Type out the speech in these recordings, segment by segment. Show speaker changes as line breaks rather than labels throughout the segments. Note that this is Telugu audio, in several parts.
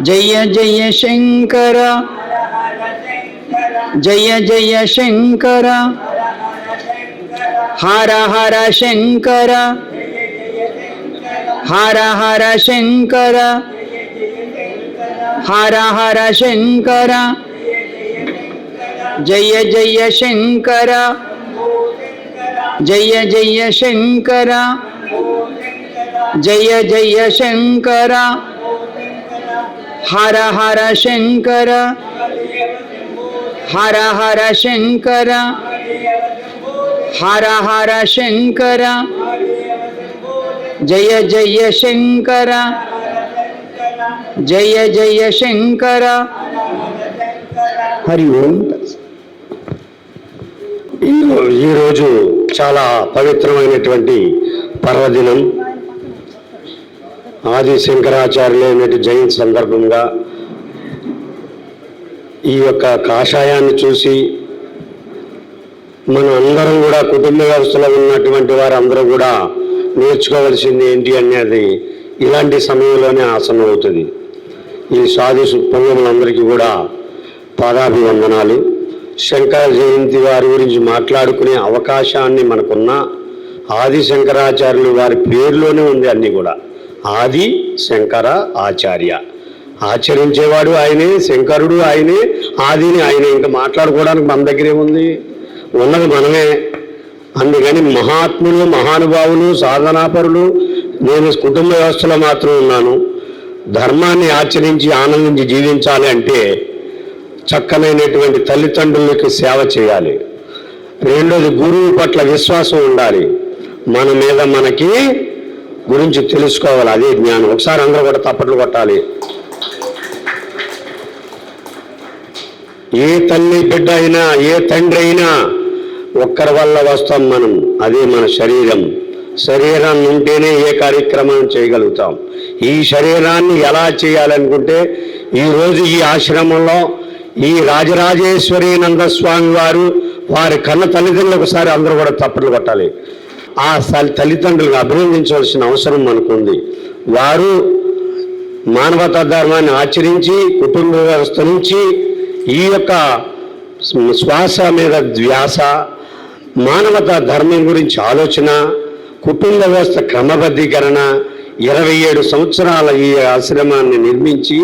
జయ జయ శంకర జయ జయ శంకర హర హర శంకర హర హర శంకర హర హర శంకర జయ జయ శంకర జయ జయ శంకర జయ జయ శంకర హర హర శంకర హర హర శంకర హర హర శంకర జయ జయ శంకర జయ జయ శంకర. హరి ఓం.
ఈరోజు చాలా పవిత్రమైనటువంటి పర్వదినం. ఆది శంకరాచార్యులైనటువంటి జయంతి సందర్భంగా ఈ యొక్క కాషాయాన్ని చూసి మనం అందరం కూడా కుటుంబ వ్యవస్థలో ఉన్నటువంటి వారు అందరూ కూడా నేర్చుకోవాల్సింది ఏంటి అనేది ఇలాంటి సమయంలోనే ఆసనం అవుతుంది. ఈ సాధు పొంగములందరికీ కూడా పాదాభివందనాలు. శంకర జయంతి వారి గురించి మాట్లాడుకునే అవకాశాన్ని మనకున్న ఆది శంకరాచార్యులు వారి పేరులోనే ఉంది. అన్నీ కూడా ఆది శంకర ఆచార్య, ఆచరించేవాడు ఆయనే, శంకరుడు ఆయనే, ఆదిని ఆయనే. ఇంకా మాట్లాడుకోవడానికి మన దగ్గరే ఉంది, ఉన్నది మనమే. అందుకని మహాత్ములు, మహానుభావులు, సాధనాపరులు, నేను కుటుంబ వ్యవస్థలో మాత్రం ఉన్నాను. ధర్మాన్ని ఆచరించి ఆనందించి జీవించాలి అంటే చక్కనైనటువంటి తల్లిదండ్రులకి సేవ చేయాలి. రెండోది గురువు పట్ల విశ్వాసం ఉండాలి. మన మీద మనకి గురించి తెలుసుకోవాలి, అదే జ్ఞానం. ఒకసారి అందరూ కూడా తప్పట్లు కొట్టాలి. ఏ తల్లి బిడ్డ అయినా, ఏ తండ్రి అయినా ఒక్కరి వల్ల వస్తాం మనం, అదే మన శరీరం. శరీరాన్ని ఉంటేనే ఏ కార్యక్రమం చేయగలుగుతాం. ఈ శరీరాన్ని ఎలా చేయాలనుకుంటే ఈరోజు ఈ ఆశ్రమంలో ఈ రాజరాజేశ్వరి నందస్వామి వారు వారి కన్న తల్లిదండ్రులు ఒకసారి అందరూ కూడా తప్పట్లు కొట్టాలి. ఆ తల్లిదండ్రులకు అభినందించవలసిన అవసరం మనకుంది. వారు మానవతా ధర్మాన్ని ఆచరించి కుటుంబ వ్యవస్థ నుంచి ఈ యొక్క శ్వాస మీద ధ్యాస, మానవతా ధర్మం గురించి ఆలోచన, కుటుంబ వ్యవస్థ క్రమబద్ధీకరణ, 27 సంవత్సరాల ఈ ఆశ్రమాన్ని నిర్మించి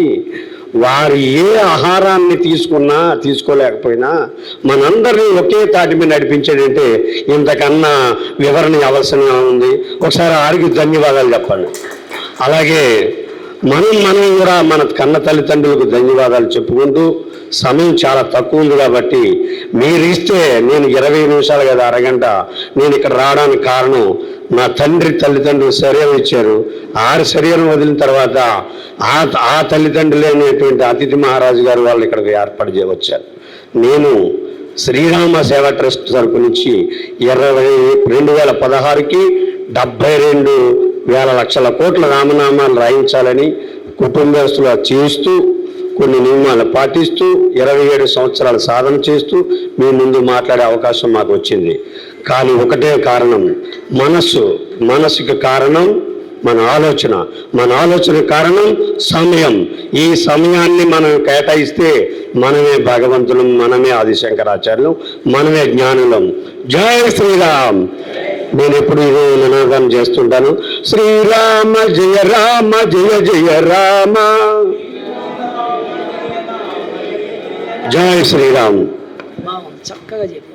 వారు ఏ ఆహారాన్ని తీసుకున్నా తీసుకోలేకపోయినా మనందరినీ ఒకే తాటి మీద నడిపించేదంటే ఇంతకన్నా వివరణ అవసరం ఉంది. ఒకసారి ఆరికి ధన్యవాదాలు చెప్పండి. అలాగే మనం కూడా మన కన్న తల్లిదండ్రులకు ధన్యవాదాలు చెప్పుకుంటూ, సమయం చాలా తక్కువ ఉంది కాబట్టి మీరు ఇస్తే నేను 20 నిమిషాలు కదా అరగంట నేను ఇక్కడ రావడానికి కారణం నా తండ్రి తల్లిదండ్రులు శరీరం ఇచ్చారు. శరీరం వదిలిన తర్వాత ఆ తల్లిదండ్రులు అనేటువంటి అతిథి మహారాజు గారు వాళ్ళు ఇక్కడికి ఏర్పాటు చేయవచ్చారు. నేను శ్రీరామ సేవా ట్రస్ట్ తరపు నుంచి 2016కి 72,000 లక్షల కోట్ల రామనామాలు రాయించాలని కుటుంబ వ్యవస్థలో చేస్తూ, కొన్ని నియమాలు పాటిస్తూ 27 సంవత్సరాలు సాధన చేస్తూ మీ ముందు మాట్లాడే అవకాశం మాకు వచ్చింది. కానీ ఒకటే కారణం, మనసుకి కారణం మన ఆలోచన కారణం సమయం. ఈ సమయాన్ని మనం కేటాయిస్తే మనమే భగవంతులం, మనమే ఆది శంకరాచార్యులు, మనమే జ్ఞానులం. జై శ్రీరామ్. నేను ఎప్పుడు ఇదే నినాదం చేస్తుంటాను, శ్రీరామ జయ రామ జయ జయ రామ. జై శ్రీరామ్.
చక్కగా చెప్పు.